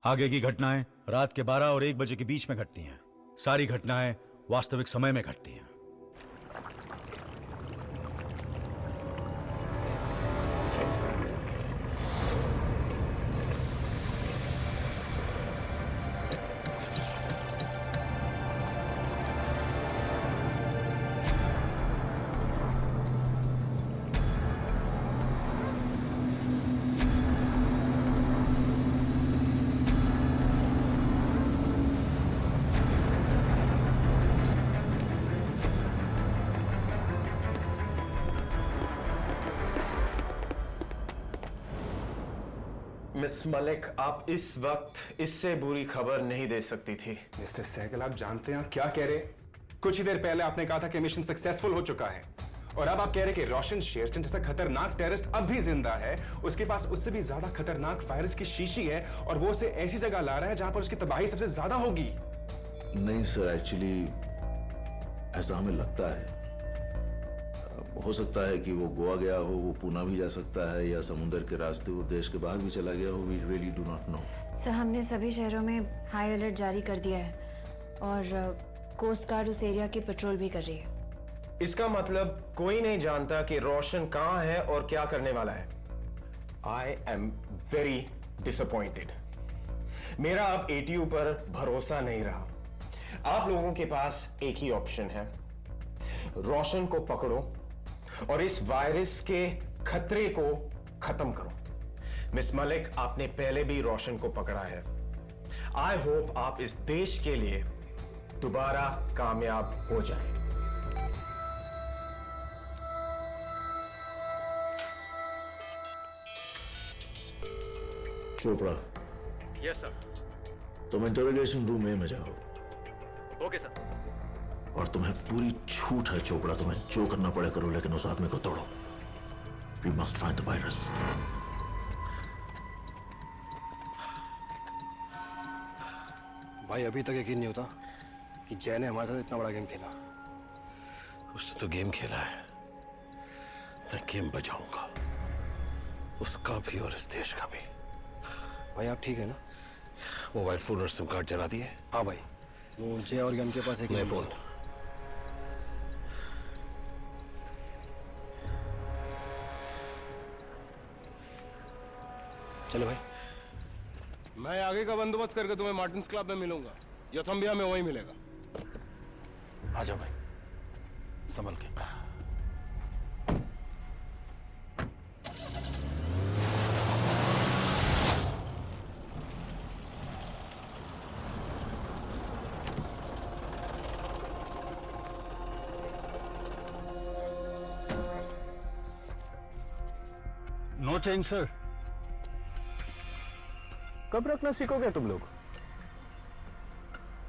आगे की घटनाएं रात के 12 और 1 बजे के बीच में घटती हैं। सारी घटनाएं वास्तविक समय में घटती हैं। मिस मलिक, आप इस वक्त इससे बुरी खबर नहीं दे सकती थी। मिस्टर सहगल, आप जानते हैं क्या कह रहे हैं? कुछ ही देर पहले आपने कहा था कि मिशन सक्सेसफुल हो चुका है, और अब आप कह रहे हैं कि रोशन शेरचंद जैसा खतरनाक टेररिस्ट अब भी जिंदा है। उसके पास उससे भी ज्यादा खतरनाक वायरस की शीशी है, और वो उसे ऐसी जगह ला रहा है जहां पर उसकी तबाही सबसे ज्यादा होगी। नहीं सर, एक्चुअली ऐसा हमें लगता है। हो सकता है कि वो गोवा गया हो, वो पूना भी जा सकता है, या समुद्र के रास्ते वो देश के बाहर भी चला गया हो। We really do not know. Sir, हमने सभी शहरों में हाई अलर्ट जारी कर दिया है और कोस्ट गार्ड उस एरिया की पेट्रोल भी कर रही है। इसका मतलब कोई नहीं जानता कि रोशन कहां है और क्या करने वाला है। I am very disappointed. मेरा अब एटीयू पर भरोसा नहीं रहा। आप लोगों के पास एक ही ऑप्शन है, रोशन को पकड़ो और इस वायरस के खतरे को खत्म करो। मिस मलिक, आपने पहले भी रोशन को पकड़ा है। आई होप आप इस देश के लिए दोबारा कामयाब हो जाएं। चोपड़ा। Yes sir. तुम इंटरोगेशन रूम में जाओ। Okay sir. और तुम्हें पूरी छूट है चोपड़ा, तुम्हें जो करना पड़े करो, लेकिन उस आदमी को तोड़ो। We must find the virus. भाई, अभी तक यकीन नहीं होता कि जय ने हमारे साथ इतना बड़ा गेम खेला। उसने तो गेम खेला है, मैं गेम बजाऊंगा, उसका भी और इस देश का भी। भाई, आप ठीक है ना? मोबाइल फोन और सिम कार्ड जला दिए? हाँ भाई, वो जय और गेम के पास एक नए फोन। चलो भाई, मैं आगे का बंदोबस्त करके तुम्हें मार्टिन्स क्लब में मिलूंगा। यथम्बिया में वहीं मिलेगा। आ जाओ भाई, संभल के। No change sir. कब रखना सीखोगे तुम लोग?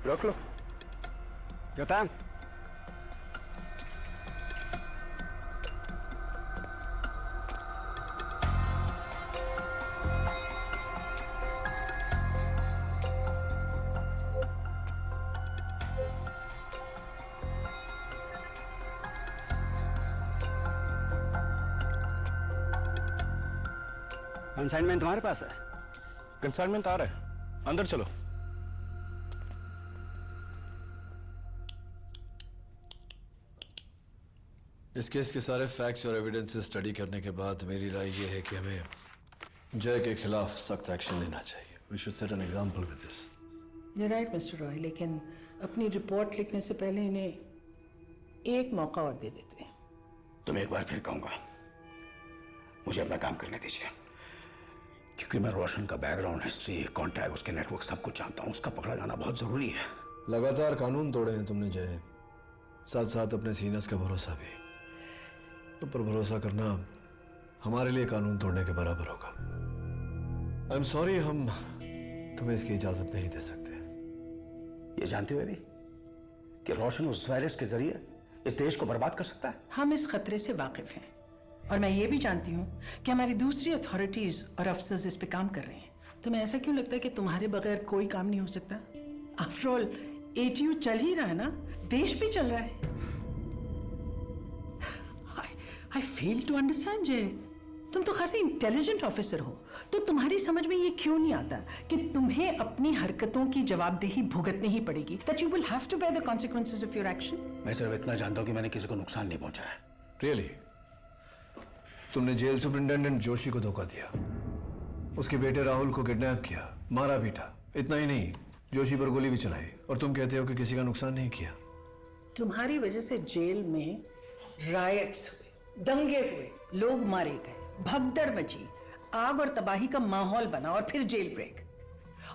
रख लो। योतान, कंसाइनमेंट तुम्हारे पास है? कंसाइनमेंट आ रहा है, अंदर चलो। इस केस के सारे फैक्ट्स और एविडेंसेस स्टडी करने के बाद मेरी राय यह है कि हमें जय के खिलाफ सख्त एक्शन लेना चाहिए। We should set an example with this. You right mister Roy, लेकिन अपनी रिपोर्ट लिखने से पहले इन्हें एक मौका और दे देते हैं। तुम एक बार फिर कहूंगा, मुझे अपना काम करने दीजिए, क्योंकि मैं रोशन का बैकग्राउंड, हिस्ट्री, कॉन्टैक्ट, उसके नेटवर्क सब कुछ जानता हूं। उसका पकड़ा जाना बहुत जरूरी है। लगातार कानून तोड़े हैं तुमने जय, साथ साथ अपने सीनियर्स का भरोसा भी। तुम पर भरोसा करना हमारे लिए कानून तोड़ने के बराबर होगा। आई एम सॉरी, हम तुम्हें इसकी इजाजत नहीं दे सकते। ये जानते हुए भी कि रोशन उस वायरस के जरिए इस देश को बर्बाद कर सकता है। हम इस खतरे से वाकिफ हैं, और मैं ये भी जानती हूँ कि हमारी दूसरी अथॉरिटीज और अफसर्स इस पे काम कर रहे हैं। तुम्हें ऐसा क्यों लगता है कि तुम्हारे बगैर कोई काम नहीं हो सकता? आफ्टर ऑल एटीयू चल ही रहा है ना, देश भी चल रहा है। I fail to understand, Jay. तुम तो खासी इंटेलिजेंट ऑफिसर हो, तो तुम्हारी समझ में ये क्यों नहीं आता कि तुम्हें अपनी हरकतों की जवाबदेही भुगतनी ही पड़ेगी, that you will have to bear the consequences of your action? मैं सिर्फ इतना जानता हूं कि मैंने किसी को नुकसान नहीं पहुंचाया। रियली? तुमने जेल सुपरिंटेंडेंट जोशी को धोखा दिया, उसके बेटे राहुल को किडनैप किया, मारा पीटा। इतना ही नहीं, जोशी पर गोली भी चलाई, और तुम कहते हो कि किसी का नुकसान नहीं किया। तुम्हारी वजह से जेल में रायट्स हुए, दंगे हुए, लोग मारे गए, भगदड़ मची, आग और तबाही का माहौल बना, और फिर जेल ब्रेक।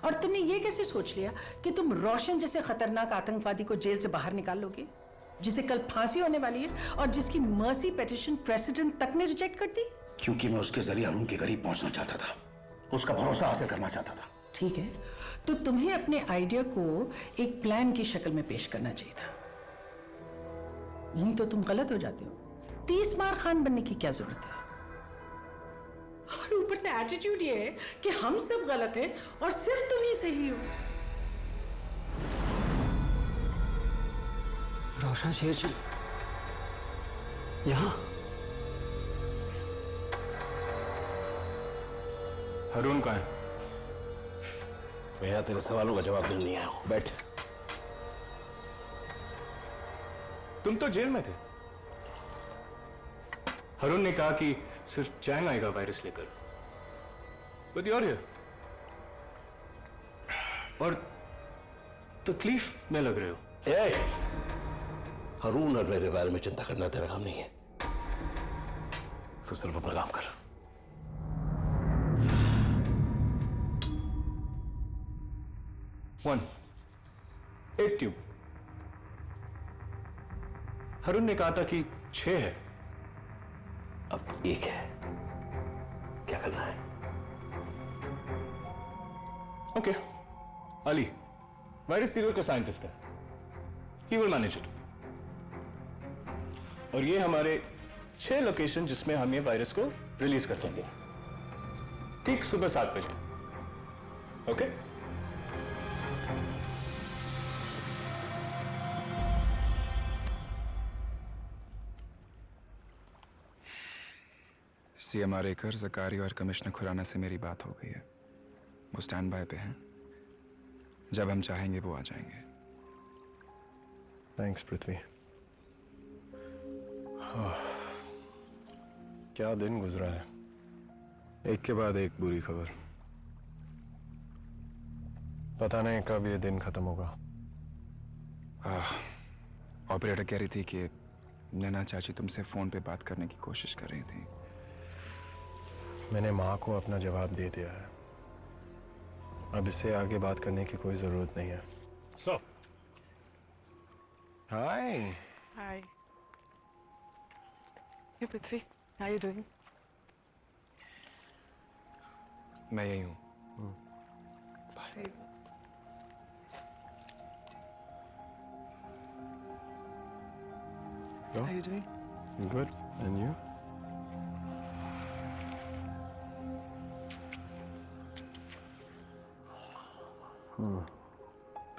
और तुमने ये कैसे सोच लिया कि तुम रोशन जैसे खतरनाक आतंकवादी को जेल से बाहर निकाल लोगे, जिसे कल फांसी होने वाली है और जिसकी मर्सी पिटीशन प्रेसिडेंट तक ने रिजेक्ट कर दी? क्योंकि मैं उसके जरिए अरुण के करीब पहुंचना चाहता था, उसका भरोसा हासिल करना चाहता था। ठीक है, तो तुम्हें अपने आइडिया को एक प्लान की शक्ल में पेश करना चाहिए था। नहीं तो तुम गलत हो जाते हो। 30 बार खान बनने की क्या जरूरत है? और ऊपर से एटीट्यूड ये है कि हम सब गलत हैं और सिर्फ तुम ही सही हो। रोशन शेर जी यहाँ? अरुण कहाँ है? मैं यहाँ तेरे सवालों का जवाब देने नहीं आया हूं। बैठ। तुम तो जेल में थे। अरुण ने कहा कि सिर्फ चैंग आएगा वायरस लेकर, बट यू आर हियर और तकलीफ में लग रहे हो। अरुण और मेरे बारे में चिंता करना तेरा काम नहीं है, तो सिर्फ अपना काम कर। एक ट्यूब। अरुण ने कहा था कि 6 है, अब 1 है। क्या करना है? ओके, अली वायरस थ्योरी का साइंटिस्ट है, ही विल मैनेज इट। और ये हमारे 6 लोकेशन जिसमें हम ये वायरस को रिलीज कर देंगे, ठीक सुबह 7 बजे। ओके? सीएमआर एकर, जकारी और कमिश्नर खुराना से मेरी बात हो गई है। वो स्टैंड बाय पे हैं, जब हम चाहेंगे वो आ जाएंगे। थैंक्स पृथ्वी। क्या दिन गुजरा है, एक के बाद एक बुरी खबर। पता नहीं कब ये दिन खत्म होगा। ऑपरेटर कह रही थी कि नैना चाची तुमसे फोन पे बात करने की कोशिश कर रही थी। मैंने माँ को अपना जवाब दे दिया है, अब इससे आगे बात करने की कोई जरूरत नहीं है। सो हाय। हाय। Hey Prithvi, how are you doing? मैं यही हूँ। See. How are you doing? Good. And you?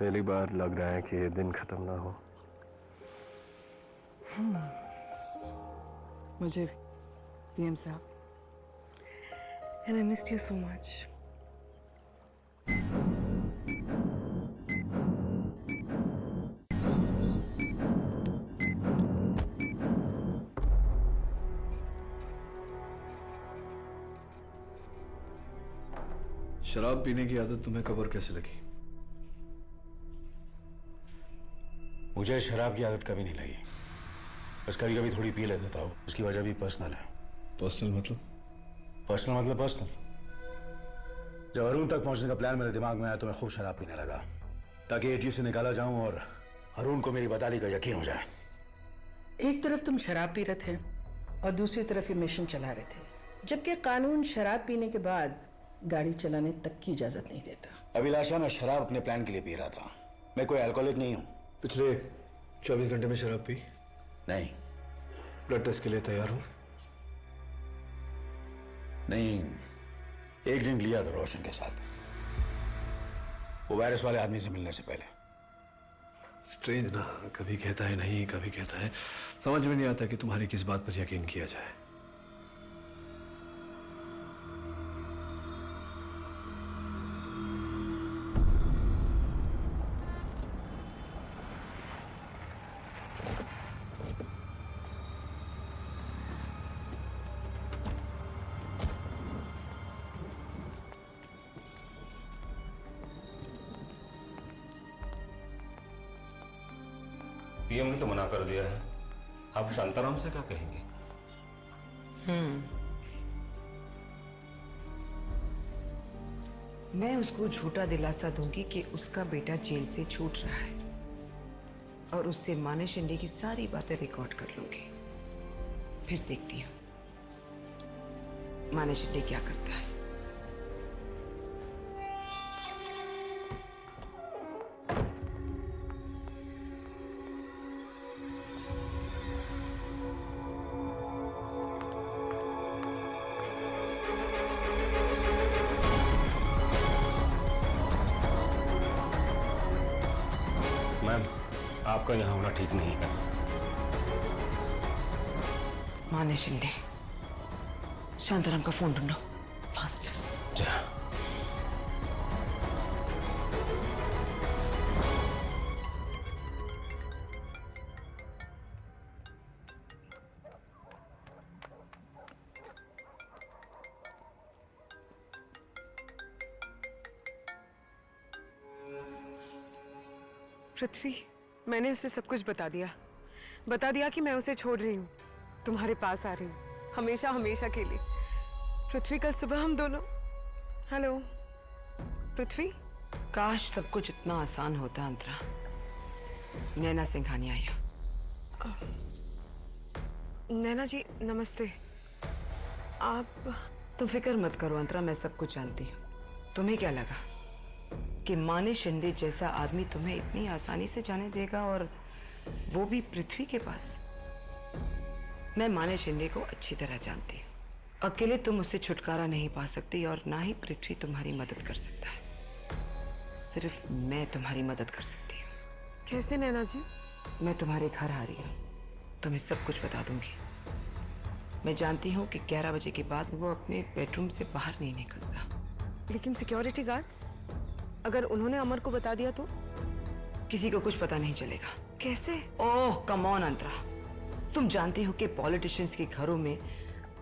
पहली बार लग रहा है कि ये दिन खत्म ना हो। मुझे पीएम साहब, and I missed you so much. शराब पीने की आदत तुम्हें कब और कैसे लगी? मुझे शराब की आदत कभी नहीं लगी, बस कभी कभी थोड़ी पी लेता था। उसकी वजह भी पर्सनल है। पर्सनल मतलब? पर्सनल मतलब पर्सनल। जब अरुण तक पहुंचने का प्लान मेरे दिमाग में आया तो मैं खूब शराब पीने लगा, ताकि एटीयू से निकाला जाऊं और अरुण को मेरी बदली का यकीन हो जाए। एक तरफ तुम शराब पी रहे थे और दूसरी तरफ ये मिशन चला रहे थे, जबकि कानून शराब पीने के बाद गाड़ी चलाने तक की इजाजत नहीं देता। अभिलाषा, मैं शराब अपने प्लान के लिए पी रहा था, मैं कोई अल्कोहलिक नहीं हूं। पिछले 24 घंटे में शराब पी? नहीं। ब्लड टेस्ट के लिए तैयार हो? नहीं, एक ड्रिंक लिया था रोशन के साथ, वो वायरस वाले आदमी से मिलने से पहले। स्ट्रेंज ना, कभी कहता है नहीं, कभी कहता है। समझ में नहीं आता कि तुम्हारी किस बात पर यकीन किया जाए। पीएम ने तो मना कर दिया है, आप शांताराम से क्या कहेंगे? मैं उसको झूठा दिलासा दूंगी कि उसका बेटा जेल से छूट रहा है और उससे माने शिंदे की सारी बातें रिकॉर्ड कर लूंगी। फिर देखती हूँ माने शिंदे क्या करता है। मैम, आपका यहाँ होना ठीक नहीं है। माने शिंदे, शांताराम का फोन ढूंढो फास्ट। जा। पृथ्वी, मैंने उसे सब कुछ बता दिया कि मैं उसे छोड़ रही हूँ, तुम्हारे पास आ रही हूँ, हमेशा हमेशा के लिए। पृथ्वी, कल सुबह हम दोनों। हेलो पृथ्वी। काश सब कुछ इतना आसान होता अंतरा। नैना सिंघानिया आई। नैना जी नमस्ते। आप तुम फिक्र मत करो अंतरा, मैं सब कुछ जानती हूँ। तुम्हें क्या लगा कि माने शिंदे जैसा आदमी तुम्हें इतनी आसानी से जाने देगा, और वो भी पृथ्वी के पास? मैं माने शिंदे को अच्छी तरह जानती हूँ। अकेले तुम उससे छुटकारा नहीं पा सकती और ना ही पृथ्वी तुम्हारी मदद कर सकता है। सिर्फ मैं तुम्हारी मदद कर सकती हूँ। कैसे नैना जी? मैं तुम्हारे घर आ रही हूँ, तुम्हें सब कुछ बता दूंगी। मैं जानती हूँ कि 11 बजे के बाद वो अपने बेडरूम से बाहर नहीं निकलता। लेकिन सिक्योरिटी गार्ड्स, अगर उन्होंने अमर को बता दिया तो? किसी को कुछ पता नहीं चलेगा। कैसे? ओह कम ऑन अंतरा, तुम जानती हो कि पॉलिटिशियंस के घरों में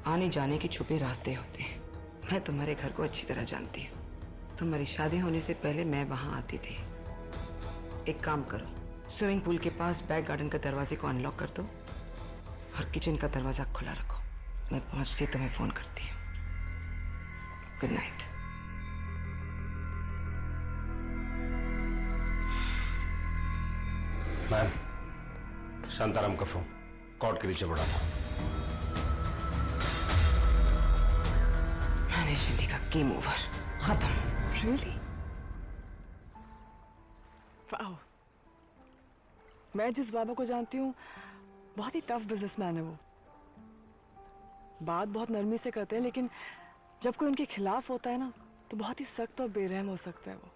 आने जाने के छुपे रास्ते होते हैं। मैं तुम्हारे घर को अच्छी तरह जानती हूँ। तुम्हारी शादी होने से पहले मैं वहां आती थी। एक काम करो, स्विमिंग पूल के पास बैक गार्डन का दरवाजे को अनलॉक कर दो और किचन का दरवाजा खुला रखो। मैं पहुंचती तुम्हें फोन करती हूँ। Good night. मैम, शांताराम का फोन कोर्ट के नीचे पड़ा था। माने शिंदे का गेम ओवर, खत्म। Really? वाओ। मैं जिस बाबा को जानती हूँ बहुत ही टफ बिजनेसमैन है वो। बात बहुत नरमी से करते हैं, लेकिन जब कोई उनके खिलाफ होता है ना तो बहुत ही सख्त और बेरहम हो सकता है वो।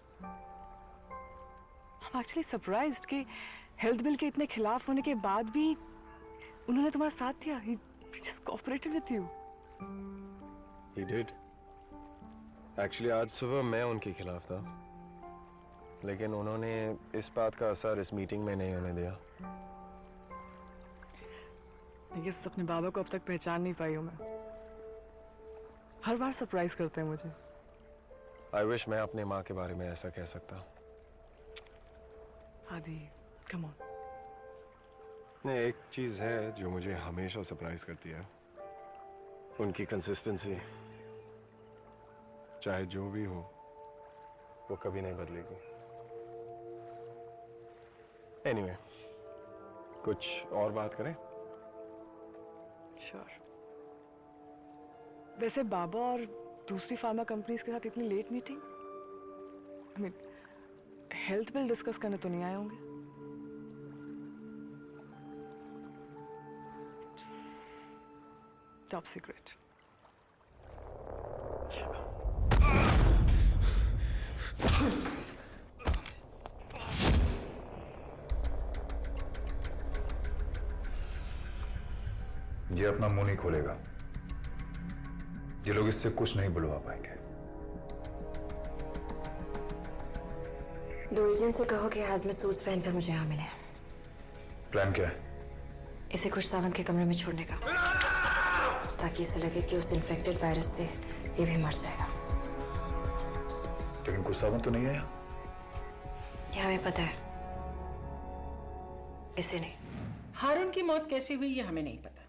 I'm actually surprised कि हेल्थ बिल के इतने खिलाफ होने के बाद भी उन्होंने तुम्हारा साथ दिया। He just cooperated with you. He did. Actually आज सुबह मैं उनके खिलाफ था, लेकिन उन्होंने इस बात का असर इस मीटिंग में नहीं होने दिया। I guess अपने बाबा को अब तक पहचान नहीं पाई हूँ मैं। हर बार सरप्राइज करते हैं मुझे। I wish मैं अपने माँ के बारे में ऐसा कह सकता। आदि, come on. नहीं, एक चीज है जो मुझे हमेशा सरप्राइज करती है, उनकी कंसिस्टेंसी। चाहे जो भी हो, वो कभी नहीं बदलेगी। Anyway, कुछ और बात करें? Sure. वैसे बाबा और दूसरी फार्मा कंपनीज के साथ इतनी late meeting? I mean, health bill discuss करने तो नहीं आए होंगे? Top secret. ये अपना मुंह नहीं खोलेगा। ये लोग इससे कुछ नहीं बुलवा पाएंगे। दो एजेंट से कहो कि हाजमत सूट्स पहनकर मुझे यहाँ मिले। प्लान क्या है? इसे खुश सावंत के कमरे में छोड़ने का, ताकि इसे लगे कि उस इन्फेक्टेड वायरस से ये भी मर जाएगा। लेकिन खुश सावंत तो नहीं आया। ये हमें पता है, इसे नहीं। हारून की मौत कैसे हुई ये हमें नहीं पता,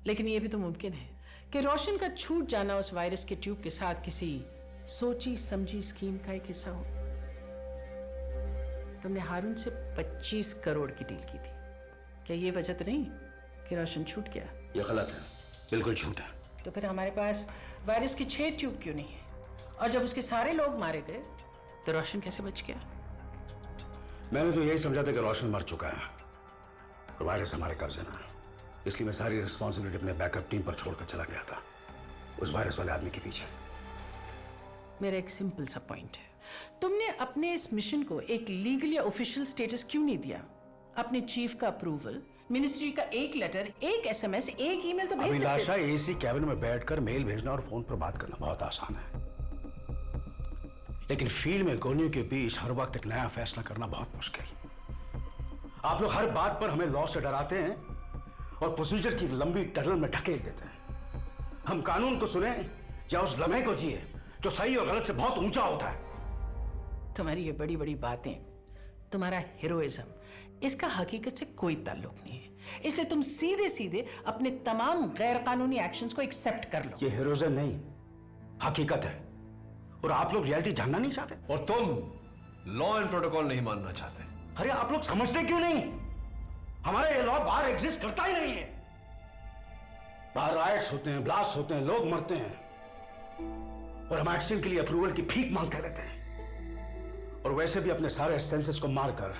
लेकिन ये भी तो मुमकिन है कि रोशन का छूट जाना उस वायरस के ट्यूब के साथ किसी सोची समझी स्कीम का एक हिस्सा हो। तुमने हारून से 25 करोड़ की डील की थी, क्या ये वजह तो नहीं कि रोशन छूट गया? ये गलत है, बिल्कुल झूठ है। तो फिर हमारे पास वायरस के 6 ट्यूब क्यों नहीं है? और जब उसके सारे लोग मारे गए तो रोशन कैसे बच गया? मैंने तो यही समझा था कि रोशन मर चुका है और वायरस हमारे कब्जे में है, इसलिए मैं सारी रिस्पॉन्सिबिलिटी अपने बैकअप टीम पर छोड़कर चला गया था उस वायरस वाले आदमी के पीछे। मेरा एक सिंपल सा पॉइंट है, तुमने अपने इस मिशन को एक लीगल या ऑफिशियल स्टेटस क्यों नहीं दिया? अपने चीफ का अप्रूवल, मिनिस्ट्री का एक लेटर, एक एसएमएस, एक ईमेल तो भेज सकते थे। अभिलाषा, एसी कैबिन में बैठकर मेल भेजना और फोन पर बात करना बहुत आसान है, लेकिन फील्ड में गोलियों के बीच हर वक्त एक नया फैसला करना बहुत मुश्किल। आप लोग हर बात पर हमें लॉ से डराते हैं और प्रोसीजर की लंबी टनल में ढकेल देते हैं। हम कानून को सुने या उस लम्हे को जिए जो सही और गलत से बहुत ऊंचा होता है। तुम्हारी ये बड़ी बड़ी बातें, तुम्हारा हीरोइज्म, इसका हकीकत से कोई ताल्लुक नहीं है, इसलिए तुम सीधे सीधे अपने तमाम गैर कानूनी एक्शंस को एक्सेप्ट कर लो। ये हीरोइज्म नहीं, हकीकत है, और आप लोग रियलिटी जानना नहीं चाहते। और तुम लॉ एंड प्रोटोकॉल नहीं मानना चाहते। अरे आप लोग समझते क्यों नहीं? हमारा ये लॉ बाहर एग्जिस्ट करता ही नहीं है। बाहर राइट्स होते हैं, ब्लास्ट होते हैं, लोग मरते हैं, और हम एक्शन के लिए अप्रूवल की भीख मांगते रहते हैं। और वैसे भी अपने सारे सेंसेस को मारकर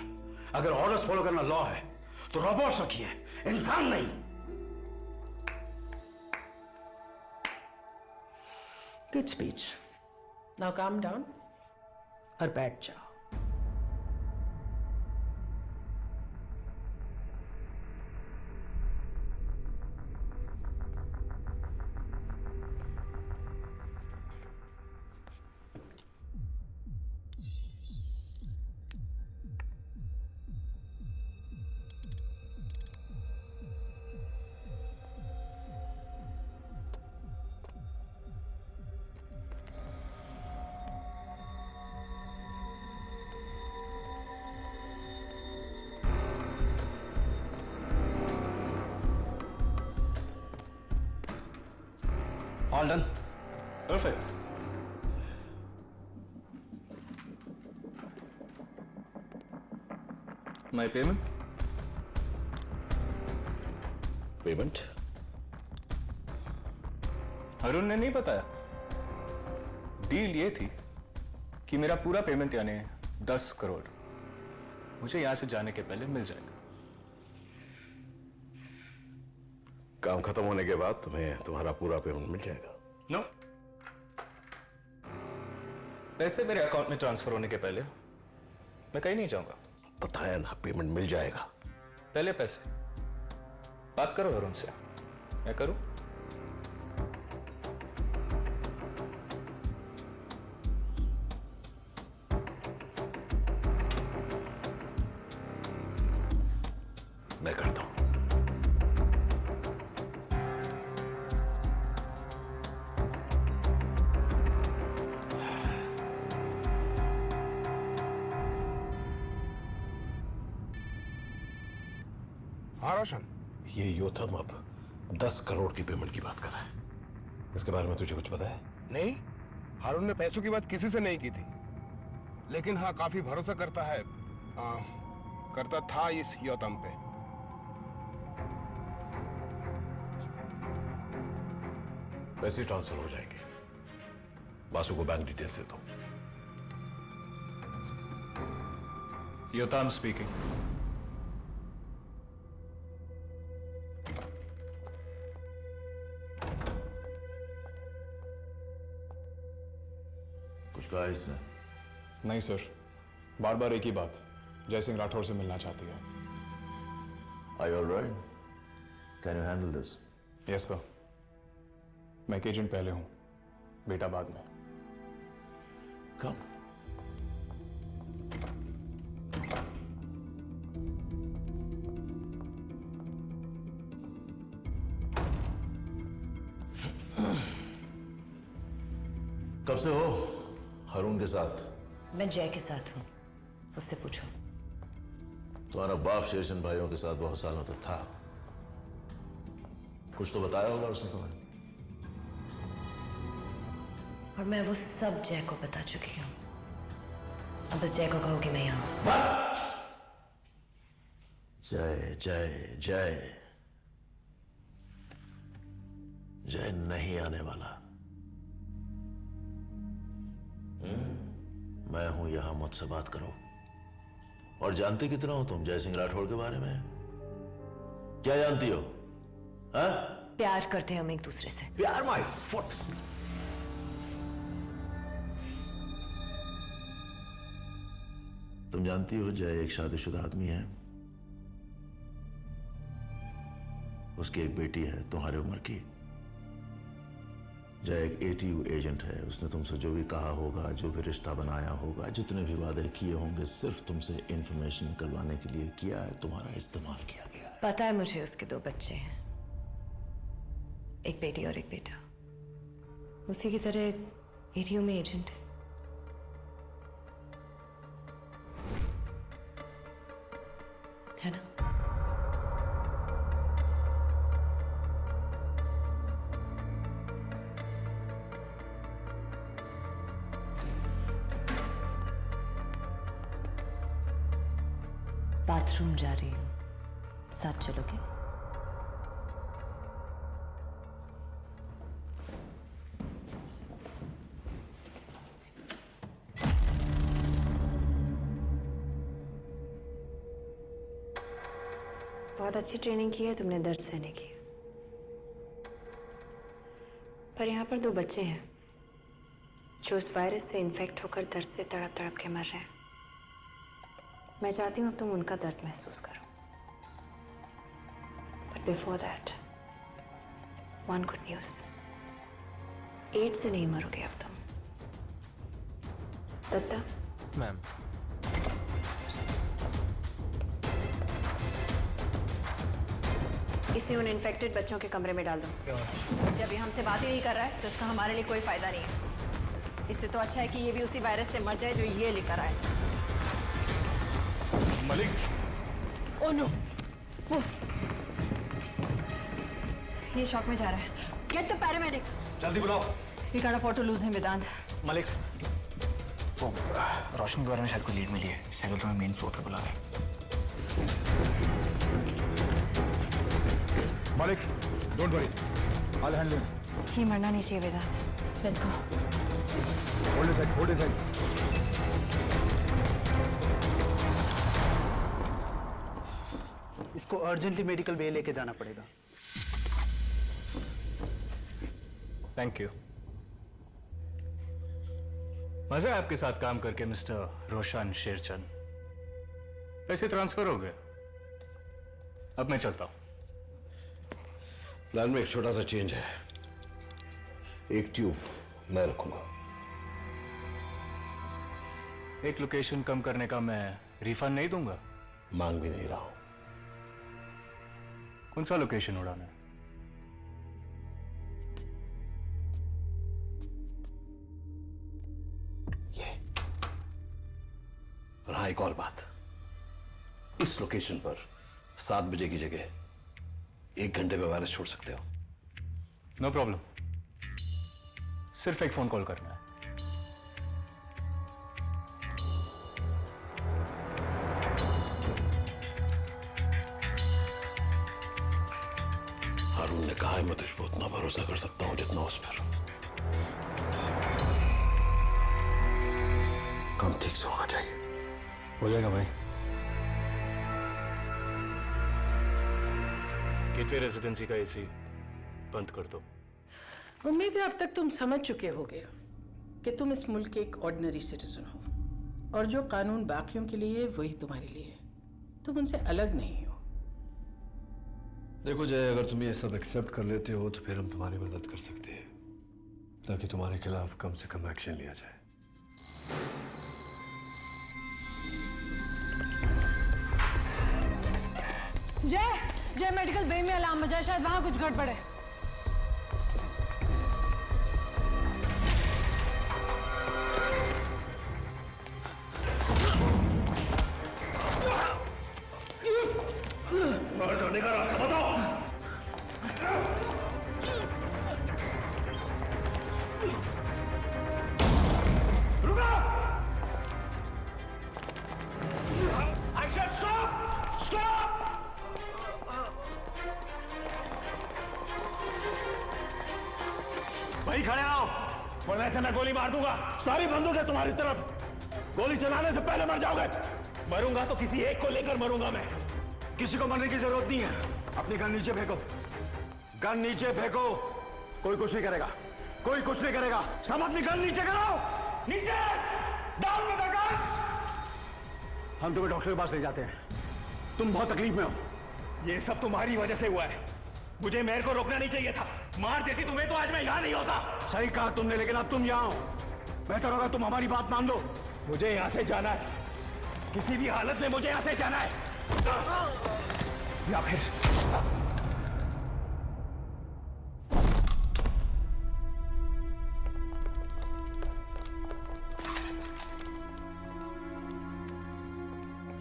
अगर ऑर्डर्स फॉलो करना लॉ है तो रोबोट्स रखिए, इंसान नहीं। Good speech, now calm down और बैठ जाओ। All done. Perfect. My payment? Payment? Arun ने नहीं बताया। डील ये थी कि मेरा पूरा पेमेंट यानी 10 करोड़ मुझे यहां से जाने के पहले मिल जाएगा। काम खत्म होने के बाद तुम्हें तुम्हारा पूरा पेमेंट मिल जाएगा। नो, पैसे मेरे अकाउंट में ट्रांसफर होने के पहले मैं कहीं नहीं जाऊंगा। बताया ना, पेमेंट मिल जाएगा। पहले पैसे। बात करो अरुण से। मैं करूं? मैं करता हूं। हाँ रोशन, ये योथम अब 10 करोड़ की पेमेंट की बात कर रहा है। इसके बारे में तुझे कुछ पता है? नहीं, हारून ने पैसों की बात किसी से नहीं की थी, लेकिन हाँ काफी भरोसा करता है, करता था इस योथम पे। पैसे ट्रांसफर हो जाएंगे। बासु को बैंक डिटेल्स दे दो। योथम स्पीकिंग। कुछ कहा इसने? नहीं सर, बार बार एक ही बात, जय सिंह राठौर से मिलना चाहती है। Are you all right? Can you handle this? Yes sir. मैं एक एजेंट पहले हूं, बेटा बाद में। Come. कब से हो हारून के साथ? मैं जय के साथ हूं, उससे पूछो। तुम्हारा बाप शेरचंद भाइयों के साथ बहुत सालों तक था। कुछ तो बताया होगा उसने तुम्हें। और मैं वो सब जय को बता चुकी हूँ। अब बस जय को कहो कि मैं यहाँ हूँ। जय जय जय जय नहीं आने वाला। मैं हूं यहां, मुझसे बात करो। और जानते कितना हो तुम जय सिंह राठौड़ के बारे में? क्या जानती हो? हाँ? प्यार करते हैं हम एक दूसरे से। प्यार माय फुट। तुम जानती हो जय एक शादीशुदा आदमी है। उसकी एक बेटी है तुम्हारी उम्र की। जय एक ATU एजेंट है। उसने तुमसे जो भी कहा होगा, जो भी रिश्ता बनाया होगा, जितने भी वादे किए होंगे, सिर्फ तुमसे इंफॉर्मेशन निकलवाने के लिए किया है। तुम्हारा इस्तेमाल किया गया है। पता है मुझे उसके 2 बच्चे हैं, एक बेटी और एक बेटा। उसी की तरह ATU में एजेंट है। है ना? बाथरूम जा रही हूँ, साथ चलोगे? बहुत अच्छी ट्रेनिंग की है तुमने दर्द सहने की। पर यहाँ पर 2 बच्चे हैं जो उस वायरस से इन्फेक्ट होकर दर्द से तड़प तड़प के मर रहे हैं। मैं चाहती हूँ अब तुम उनका दर्द महसूस करो। But before that, one good news. AIDS से नहीं मरोगे अब तुम। दत्ता। मैम। इसे उन इन्फेक्टेड बच्चों के कमरे में डाल दो। जब ये हमसे बात ही नहीं कर रहा है तो इसका हमारे लिए कोई फायदा नहीं है। इससे तो अच्छा है कि ये भी उसी वायरस से मर जाए जो ये लेकर आए। मलिक। ओह नो, ये शॉक में जा रहा है। Get the paramedics. जल्दी बुलाओ। We got a photo loose him Vedant. Malik, वो रोशनी के बारे में शायद कोई लीड मिली है। सैगल तुम्हें मेन फ्लोर पे बुला रहे हैं। Malik, don't worry. I'll handle it. ये मरना नहीं चाहिए वेदांत। Let's go. Hold his head, hold his head. इसको अर्जेंटली मेडिकल वे लेके जाना पड़ेगा। Thank you. मजा है आपके साथ काम करके मिस्टर रोशन शेरचंद। पैसे ट्रांसफर हो गए, अब मैं चलता हूं। प्लान में एक छोटा सा चेंज है। एक ट्यूब मैं रखूंगा। एक लोकेशन कम करने का मैं रिफंड नहीं दूंगा। मांग भी नहीं रहा हूं। कौन सा लोकेशन उड़ाना है? ये। और हाँ, एक और बात। इस लोकेशन पर 7 बजे की जगह 1 घंटे में वायरस छोड़ सकते हो। No problem. सिर्फ एक फोन कॉल करना है। हारून ने कहा है मैं तुझ पर उतना भरोसा कर सकता हूं जितना उस पर। काम ठीक से होना चाहिए। हो जाएगा भाई। गेटवे रेजिडेंसी का एसी बंद कर दो। उम्मीद है अब तक तुम समझ चुके होगे कि तुम इस मुल्क के एक ऑर्डिनरी सिटीजन हो और जो कानून बाकियों के लिए वही तुम्हारे लिए है। तुम उनसे अलग नहीं हो। देखो जय, अगर तुम ये सब एक्सेप्ट कर लेते हो तो फिर हम तुम्हारी मदद कर सकते हैं ताकि तुम्हारे खिलाफ कम से कम एक्शन लिया जाए। जय मेडिकल बे में अलार्म बजा, शायद वहां कुछ गड़बड़ है। से मैं गोली मार दूंगा। सारी बंदूक है तुम्हारी तरफ, गोली चलाने से पहले मर जाओगे। मरूंगा तो किसी एक को लेकर मरूंगा मैं। किसी को मरने की जरूरत नहीं है। अपनी गन नीचे फेंको, गन नीचे फेंको। कोई कुछ नहीं करेगा, कोई कुछ नहीं करेगा। सब अपनी गन नीचे करो, नीचे, डाउन विद द गन्स। हम तुम्हें डॉक्टर के पास ले जाते हैं, तुम बहुत तकलीफ में हो। ये सब तुम्हारी वजह से हुआ है। मुझे मेहर को रोकना नहीं चाहिए था, मार देती तुम्हें तो आज मैं यहां नहीं होता। सही कहा तुमने, लेकिन अब तुम यहां हो। बेहतर होगा तुम हमारी बात मान लो। मुझे यहां से जाना है, किसी भी हालत में मुझे यहां से जाना है। या फिर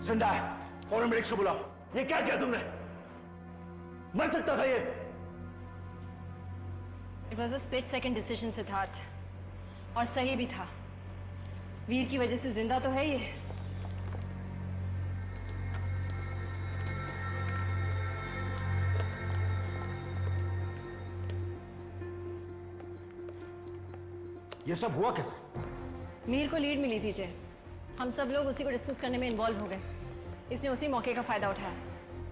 जिंदा है, फौरन मेडिक्स को बुलाओ। ये क्या किया तुमने? मर सकता था ये। It was a split second decision, Siddharth, और सही भी था। वीर की वजह से जिंदा तो है ये। ये सब हुआ कैसे? मीर को लीड मिली थी जय, हम सब लोग उसी को डिस्कस करने में इन्वॉल्व हो गए। इसने उसी मौके का फायदा उठाया।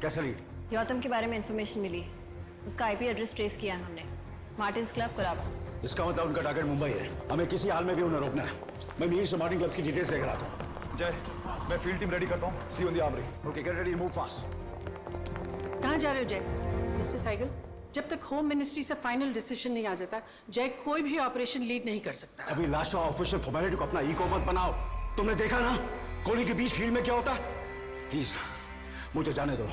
कैसे लीड? गौतम के बारे में इंफॉर्मेशन मिली, उसका आईपी एड्रेस ट्रेस किया है हमने। Martins club Colaba. इसका मतलब उनका टारगेट मुंबई है। हमें किसी हाल में भी उन्हें रोकना है। मैं मीर से मार्टिन क्लब्स की डिटेल्स लेकर आता हूँ। जय, मैं फील्ड टीम रेडी करता हूँ। See on the armoury. Okay, get ready, move fast. कहाँ जा रहे हो जय? मिस्टर साइगल, जब तक होम मिनिस्ट्री से फाइनल डिसीजन नहीं आ जाता, जय कोई भी ऑपरेशन लीड नहीं कर सकता। अभी लाशा ऑफिशियल फॉर्मेलिटी को अपना इको मत बनाओ। तुमने देखा ना गोली के बीच फील्ड में क्या होता है। प्लीज मुझे जाने दो।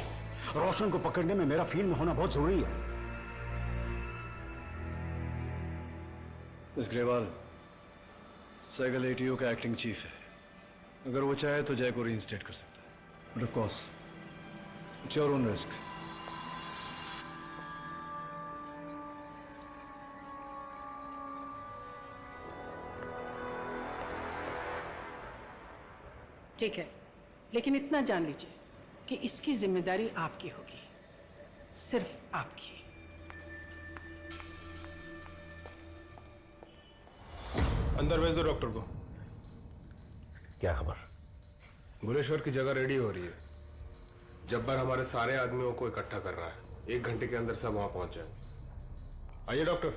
रोशन को पकड़ने में मेरा फील्ड में होना बहुत जरूरी है। मिस ग्रेवाल, साइगल एटीओ का एक्टिंग चीफ है। अगर वो चाहे तो जय को रीइंस्टेट कर सकता है, but of course it's your own risk. ठीक है, लेकिन इतना जान लीजिए कि इसकी जिम्मेदारी आपकी होगी, सिर्फ आपकी। अंदर भेज दो डॉक्टर को। क्या खबर? भुवनेश्वर की जगह रेडी हो रही है। जब्बार हमारे सारे आदमियों को इकट्ठा कर रहा है। 1 घंटे के अंदर सब वहां पहुंच जाए। आइए डॉक्टर।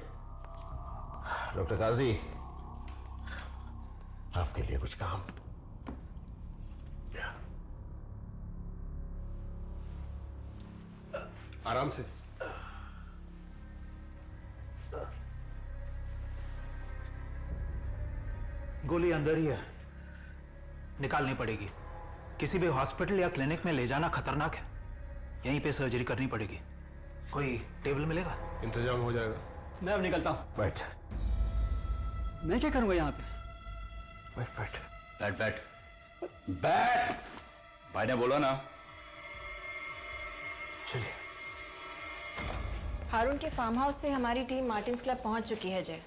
डॉक्टर काजी, आपके लिए कुछ काम। आराम से। गोली अंदर ही है, निकालनी पड़ेगी। किसी भी हॉस्पिटल या क्लिनिक में ले जाना खतरनाक है। यहीं पे सर्जरी करनी पड़ेगी। कोई टेबल मिलेगा? इंतजाम हो जाएगा। मैं अब निकलता हूं। बैठ। मैं क्या करूंगा यहाँ पे? बैठ बैठ बैठ बैठ बैठ। भाई ने बोला ना। चलिए। हारून के फार्म हाउस से हमारी टीम मार्टिन्स क्लब पहुंच चुकी है जय।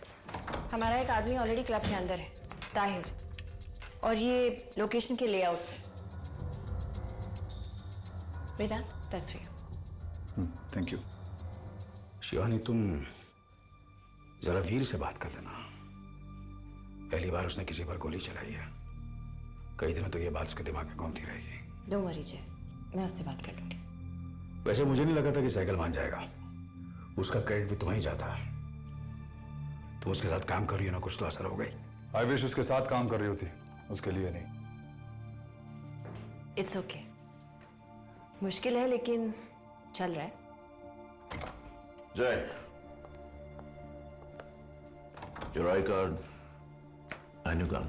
हमारा एक आदमी ऑलरेडी क्लब के अंदर है, ताहिर, और ये लोकेशन के लेआउट्स है। Vedant, that's for you. Thank you. Shivani, तुम जरा वीर से बात कर लेना। पहली बार उसने किसी पर गोली चलाई है। कई दिनों तो ये बात उसके दिमाग में घूमती रहेगी। डोंट वरी जय, मैं उससे बात कर लूंगी। वैसे मुझे नहीं लगा था कि साइकिल मान जाएगा। उसका क्रेडिट भी तुम्हें ही जाता है। तुम उसके साथ काम कर रही हो ना, कुछ तो असर हो गई। आई विश उसके साथ काम कर रही होती, उसके लिए नहीं। It's okay. मुश्किल है लेकिन चल रहा है। जय, your I card and your gun.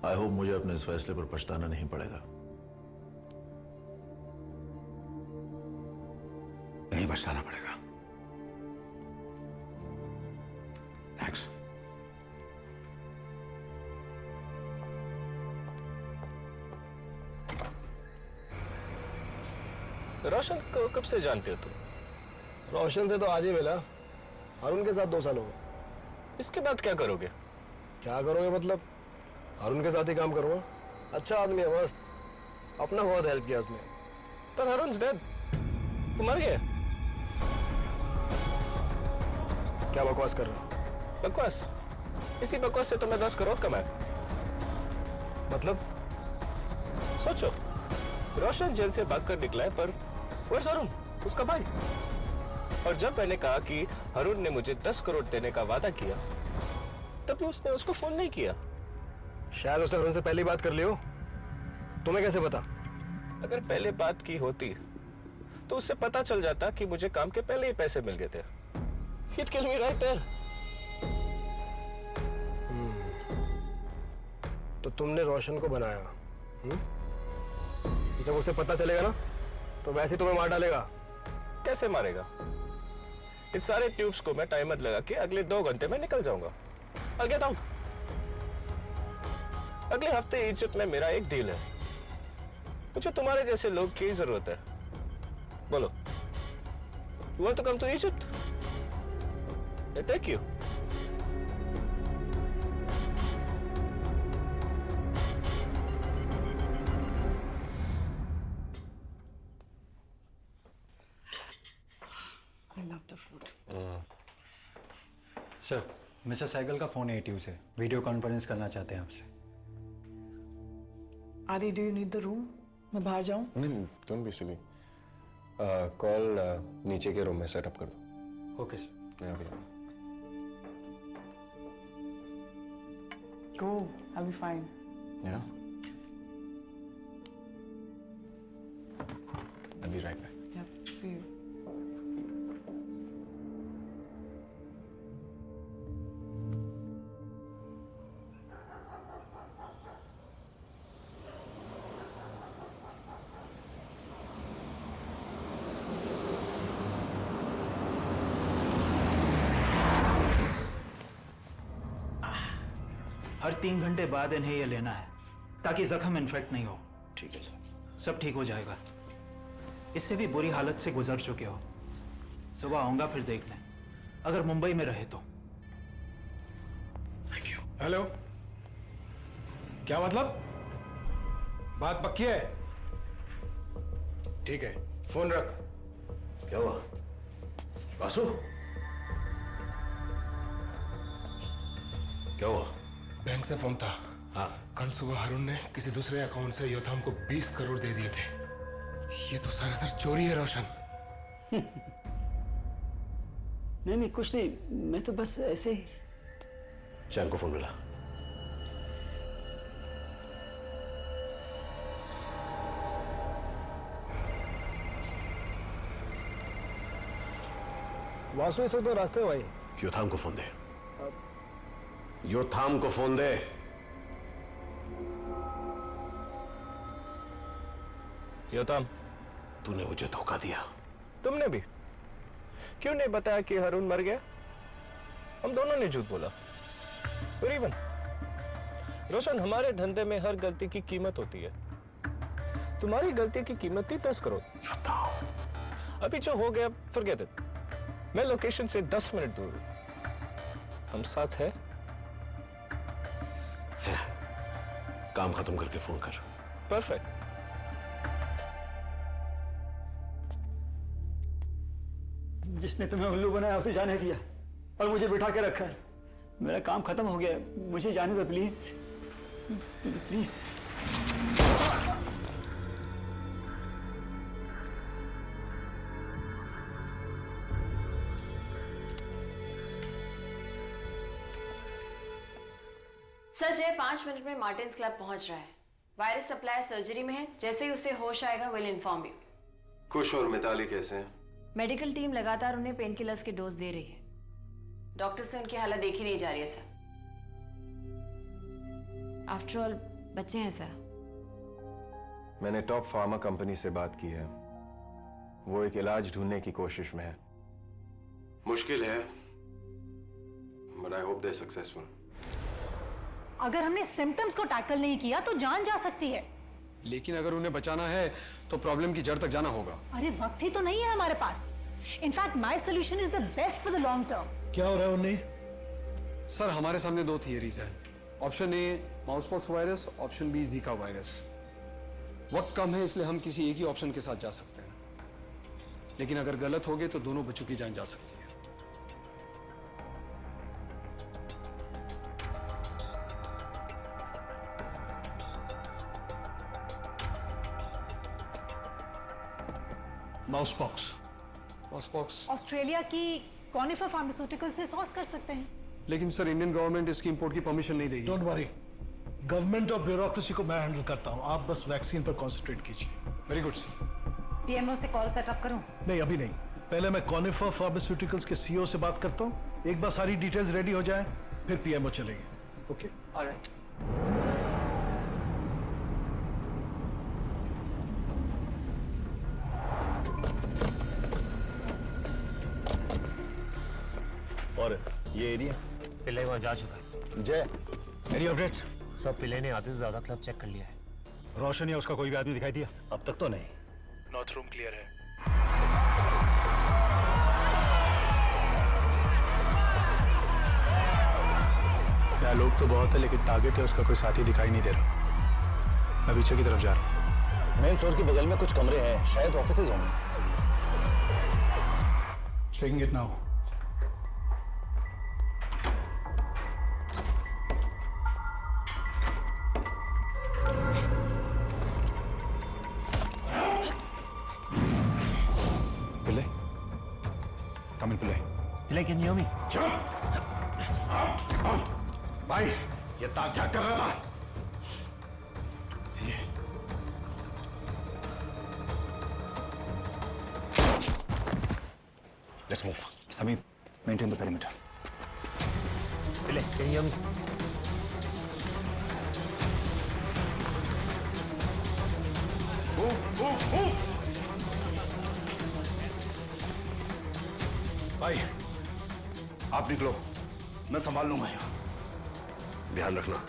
I hope मुझे अपने इस फैसले पर पछताना नहीं पड़ेगा। नहीं पछताना पड़ेगा। थैंक्स। रोशन को कब से जानते हो तुम? रोशन से तो आज ही मिला, हारून के साथ 2 साल हो गए। इसके बाद क्या करोगे? क्या करोगे मतलब? हारून के साथ ही काम करूंगा। अच्छा आदमी है, मस्त, अपना बहुत हेल्प किया उसने। पर हारून डेड, वो मर गया। क्या बकवास कर रहे हो? बकवास? इसी बकवास से तो मैं 10 करोड़ कमाया। मतलब? सोचो, रोशन जेल से भागकर निकला है, पर where's अरुण, उसका भाई। और जब मैंने कहा कि अरुण ने मुझे 10 करोड़ देने का वादा किया, तब उसने उसको फोन नहीं किया। शायद उसने अरुण से पहली बात कर ली हो। तुम्हें कैसे पता? अगर पहले बात की होती तो उससे पता चल जाता कि मुझे काम के पहले ही पैसे मिल गए थे। He'd kill me right there. तो तुमने रोशन को बनाया, जब उसे पता चलेगा ना तो वैसे ही तुम्हें मार डालेगा। कैसे मारेगा? इस सारे ट्यूब्स को मैं टाइमर लगा के अगले 2 घंटे में निकल जाऊंगा। I'll get out. अगले हफ्ते इजिप्ट में मेरा एक डील है। मुझे तुम्हारे जैसे लोग की जरूरत है। बोलो, you want to come to Egypt? I take you. I love the food. Sir, mister cycle का फोन ATU से वीडियो कॉन्फ्रेंस करना चाहते हैं आपसे। आदि, do you need the room? मैं बाहर जाऊं? नहीं, तुम भी सिली। कॉल नीचे के रूम में सेटअप कर दो। Okay sir. मैं अभी आऊँ। Go, I'll be fine. Yeah. I'll be right back. Yep, see you. हर 3 घंटे बाद इन्हें ये लेना है ताकि जख्म इन्फेक्ट नहीं हो। ठीक है सर। सब ठीक हो जाएगा। इससे भी बुरी हालत से गुजर चुके हो। सुबह आऊंगा फिर देख लें, अगर मुंबई में रहे तो। Thank you. हेलो, क्या मतलब? बात पक्की है? ठीक है, फोन रख। क्या हुआ वासु? क्या हुआ? बैंक से फोन था। हाँ। कल सुबह अरुण ने किसी दूसरे अकाउंट से योथाम को 20 करोड़ दे दिए थे। ये तो सरासर चोरी है रोशन। नहीं कुछ नहीं, मैं तो बस ऐसे ही। चैन को फोन मिला। वासु इस वक्त तो रास्ते में भाई। योथाम को फोन दे। योथाम को फोन दे। योथाम, तूने मुझे धोखा दिया। तुमने भी? क्यों नहीं बताया कि अरुण मर गया? हम दोनों ने झूठ बोला। और इवन रोशन, हमारे धंधे में हर गलती की कीमत होती है। तुम्हारी गलती की कीमत थी 10 करोड़। अभी जो हो गया फॉरगेट इट। मैं लोकेशन से 10 मिनट दूर हूं। हम साथ हैं? काम खत्म करके फोन कर। परफेक्ट। जिसने तुम्हें उल्लू बनाया उसे जाने दिया और मुझे बिठा के रखा है। मेरा काम खत्म हो गया, मुझे जाने दो प्लीज प्लीज। सर, जय 5 मिनट में मार्टिन्स क्लब पहुंच रहा है। वायरस सप्लाई सर्जरी में है। जैसे ही उसे होश आएगा विल इन्फॉर्म यू। कुश और मिताली कैसे हैं? मेडिकल टीम लगातार उन्हें पेन किलर्स के डोज दे रही है। डॉक्टर से उनकी हालत देखी नहीं जा रही है सर। आफ्टर ऑल बच्चे हैं सर। मैंने टॉप फार्मा कंपनी से बात की है। वो एक इलाज ढूंढने की कोशिश में है। मुश्किल है, but I hope they're successful. अगर हमने सिम्टम्स को टैकल नहीं किया तो जान जा सकती है। लेकिन अगर उन्हें बचाना है तो प्रॉब्लम की जड़ तक जाना होगा। अरे वक्त ही तो नहीं है हमारे पास। In fact my solution is the best for the long term. क्या हो रहा है उन्हें? सर, हमारे सामने 2 थियरीज हैं। Option A mousepox virus, option B Zika virus. वक्त कम है इसलिए हम किसी एक ही ऑप्शन के साथ जा सकते हैं, लेकिन अगर गलत हो गए तो दोनों बच्चों की जान जा सकती है। Mouse pox. ऑस्ट्रेलिया की कॉनिफर फार्मास्यूटिकल से सोर्स कर सकते हैं। लेकिन सर इंडियन गवर्नमेंट इसकी इंपोर्ट की परमिशन नहीं देगी। डोंट वरी, गवर्नमेंट और ब्यूरोक्रेसी को मैं हैंडल करता हूँ, आप बस वैक्सीन पर कॉन्सेंट्रेट कीजिए। Very good sir. पीएमओ से कॉल सेटअप करूं? नहीं, अभी नहीं, पहले मैं कॉनिफर फार्मास्यूटिकल्स के सीईओ से बात करता हूँ। एक बार सारी डिटेल्स रेडी हो जाए फिर पीएमओ चलेंगे। Okay, alright. और ये एरिया पिल्ले वहां जा चुका है। जय, एनी अपडेट्स? सब पिल्ले ने आधे से ज्यादा क्लब चेक कर लिया है। रोशन या उसका कोई भी आदमी दिखाई दिया? अब तक तो नहीं। नॉर्थ रूम क्लियर है। यहाँ लोग तो बहुत है लेकिन टारगेट है उसका कोई साथी दिखाई नहीं दे रहा। मैं पीछे की तरफ जा रहा हूँ। मेन फ्लोर के बगल में कुछ कमरे हैं, शायद ऑफिसेज होंगे। Checking it now. Pillai, come in Pillai. Pillai can you hear me? भाई ये ताक झाक कर रहा था। Let's move. Samir, maintain the perimeter. Pillai can you hear me? भाई आप निकलो, मैं संभाल लूंगा यहाँ। ध्यान रखना।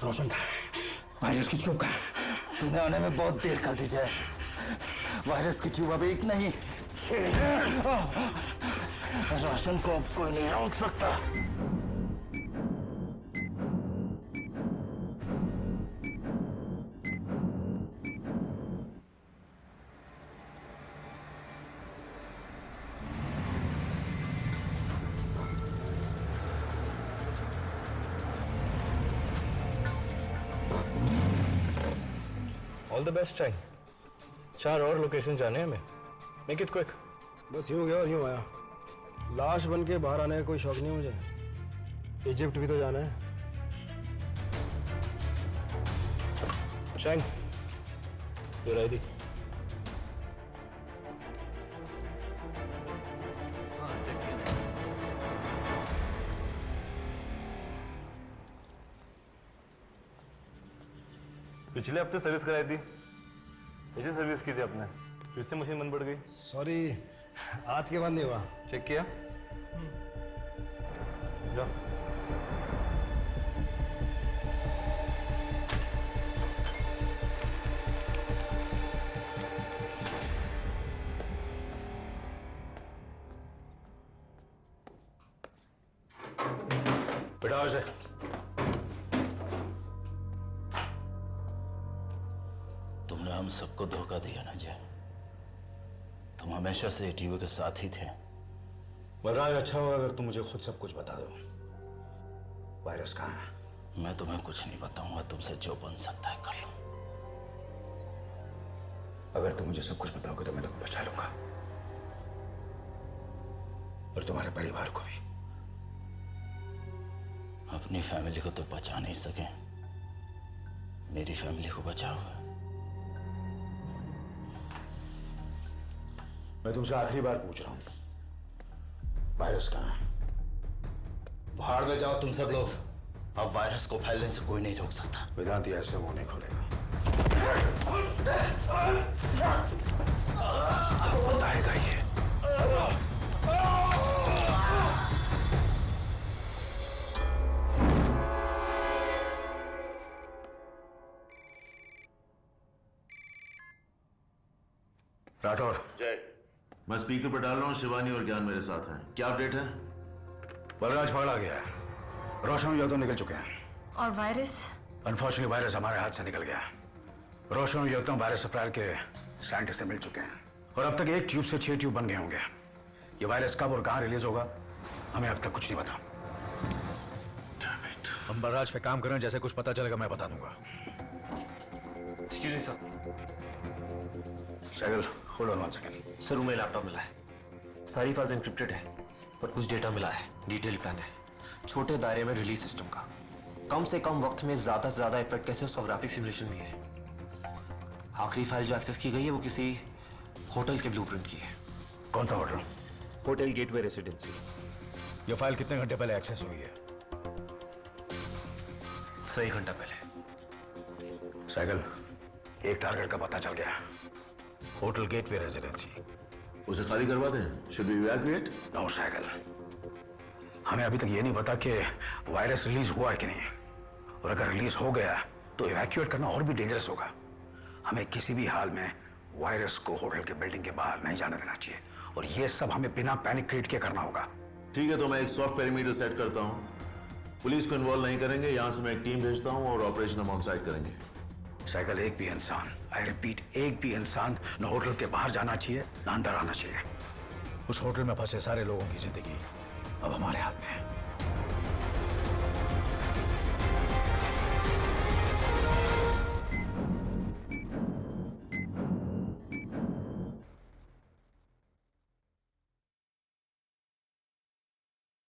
रोशन, वायरस की ट्यूब का तुम्हें आने में बहुत देर कर दी जाए। वायरस की ट्यूब अब एक नहीं, रोशन को अब कोई नहीं रोक सकता। All the best Chang. 4 और लोकेशन जाने हैं हमें। Make it quick. बस यूं गया और यूं आया। लाश बन के बाहर आने का कोई शौक नहीं मुझे। इजिप्ट भी तो जाना है। Chang, you ready? पिछले हफ्ते सर्विस कराई थी, ऐसी सर्विस की थी आपने, फिर से मशीन बंद पड़ गई। सॉरी, आज के बाद नहीं हुआ। चेक किया? जा। बेटा अजय, तुमने हम सबको धोखा दिया ना जय। तुम हमेशा से एटीओ के साथ ही थे। बलराज, अच्छा होगा अगर तुम मुझे खुद सब कुछ बता दो। वायरस कहाँ है? मैं तुम्हें कुछ नहीं बताऊंगा, तुमसे जो बन सकता है कर लो। अगर तुम मुझे सब कुछ बताओगे तो मैं तुम्हें बचा लूंगा, और तुम्हारे परिवार को भी। अपनी फैमिली को तो बचा नहीं सके, मेरी फैमिली को बचाओगे। मैं तुमसे आखिरी बार पूछ रहा हूं, वायरस कहां है? भाड़ में जाओ तुम सब लोग। अब वायरस को फैलने से कोई नहीं रोक सकता। वेदांती ऐसे मुंह नहीं खोलेगा। बताएगा ये। राठौर। जय। मैं स्पीकर पर डाल रहा हूँ, शिवानी और ज्ञान मेरे साथ हैं। क्या अपडेट है? बलराज पकड़ा गया है, रोशन और तो निकल चुके हैं। और वायरस? अनफॉर्चुनेटली वायरस हमारे हाथ से निकल गया। रोशन और योगतम वायरस सप्लायर के साइंटिस्ट से मिल चुके हैं, और अब तक 1 ट्यूब से 6 ट्यूब बन गए होंगे। ये वायरस कब और कहां रिलीज होगा हमें अब तक कुछ नहीं पता। हम बलराज पे काम कर रहे हैं, जैसे कुछ पता चलेगा मैं बता दूंगा। जी sir. Saigal hold on 1 second. Sir room में लैपटॉप मिला है, सारी फाइल्स एनक्रिप्टेड है, पर कुछ डेटा मिला है, डिटेल प्लान है, छोटे दायरे में रिलीज सिस्टम का, कम से कम वक्त में ज्यादा से ज्यादा इफेक्ट कैसे, उसका ग्राफिक सिमुलेशन भी है। आखिरी फाइल जो एक्सेस की गई है वो किसी होटल के ब्लूप्रिंट की है। कौन सा होटल? Hotel gateway residency. ये फाइल कितने घंटे पहले एक्सेस हुई है? सर 1 घंटा पहले। साइकिल, एक टारगेट का पता चल गया, होटल गेटवे रेजिडेंसी। उसे खाली करवा दें? Should we evacuate? No cycle, हमें अभी तक ये नहीं पता कि वायरस रिलीज हुआ है कि नहीं, और अगर रिलीज हो गया तो इवैक्यूएट करना और भी डेंजरस होगा। हमें किसी भी हाल में वायरस को होटल के बिल्डिंग के बाहर नहीं जाने देना चाहिए, और ये सब हमें बिना पैनिक क्रिएट किए करना होगा। ठीक है, तो मैं एक सॉफ्ट पेरीमीटर सेट करता हूँ, पुलिस को इन्वॉल्व नहीं करेंगे। यहाँ से मैं एक टीम भेजता हूँ और ऑपरेशन हम ऑन साइट करेंगे। साइकिल, एक भी इंसान, आई रिपीट, एक भी इंसान न होटल के बाहर जाना चाहिए न अंदर आना चाहिए। उस होटल में फंसे सारे लोगों की जिंदगी अब हमारे हाथ में है।